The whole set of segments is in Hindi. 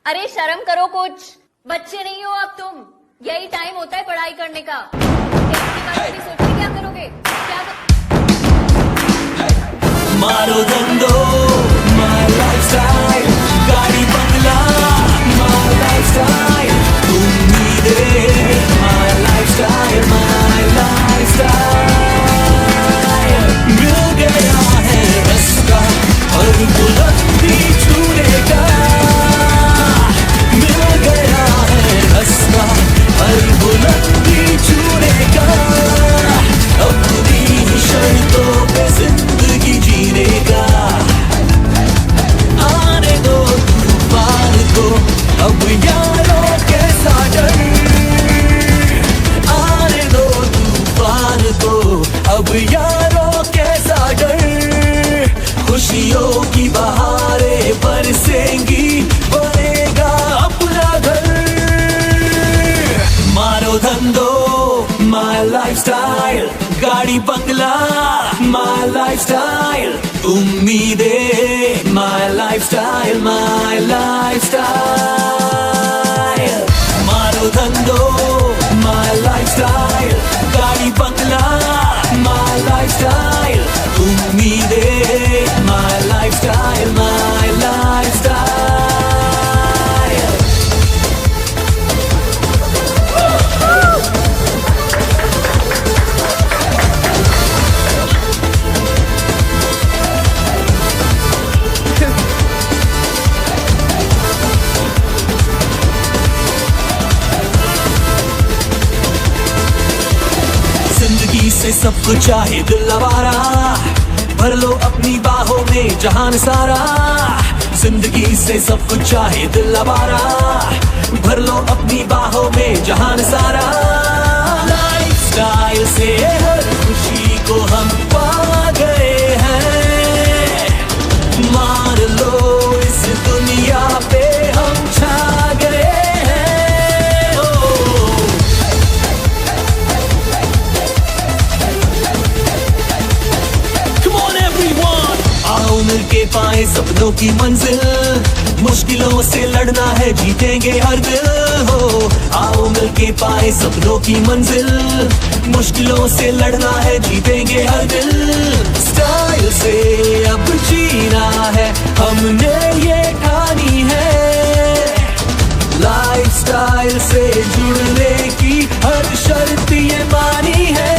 अरे शर्म करो कुछ, बच्चे नहीं हो अब तुम। यही टाइम होता है पढ़ाई करने का। इसके बारे में सोच के क्या करोगे? मारो धंधो माय लाइफस्टाइल, गाड़ी बंगला माय लाइफस्टाइल, उम्मीदें माय लाइफस्टाइल, माय लाइफस्टाइल। मिल गया है रास्ता और बुलंदी छूने का, मिल गया है रास्ता और बुलंदी छूने का, अपनी शर्तों पे जिंदगी जीने का। आने दो तूफान को अब यारों के सागर, आने दो तूफान को अब यारों के सागर, खुशियों की बहारें बरसेंगी, बनेगा अपना घर। मारो धंधो माय लाइफस्टाइल, गाड़ी बंगला माय लाइफस्टाइल, उम्मीदें माय लाइफस्टाइल, माय लाइफस्टाइल। मारो धंधो माय लाइफस्टाइल, गाड़ी बंगला माय लाइफस्टाइल, उम्मीदें माय लाइफस्टाइल, माय लाइफस्टाइल। जिंदगी से सब कुछ चाहे दिल आवारा, भर लो अपनी बाहों में जहान सारा। जिंदगी से सब कुछ चाहे दिल आवारा, भर लो अपनी बाहों में जहान सारा। लाइफस्टाइल से हर खुशी को हम पा गए हैं, मान लो इस दुनिया पे हम छा गए हैं। Come on everyone, आओ मिलके पाए सपनों की मंजिल, मुश्किलों से लड़ना है जीतेंगे हर दिल हो। आओ मिलके पाए सपनों की मंजिल, मुश्किलों से लड़ना है जीतेंगे हर दिल। स्टाइल से अब जीना है हमने ये ठानी है, लाइफस्टाइल से जुड़ने की हर शर्त ये मानी है।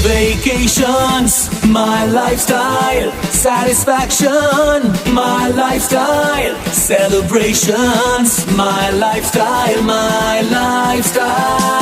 Vacations, my lifestyle. Satisfaction, my lifestyle. Celebrations, my lifestyle, my lifestyle.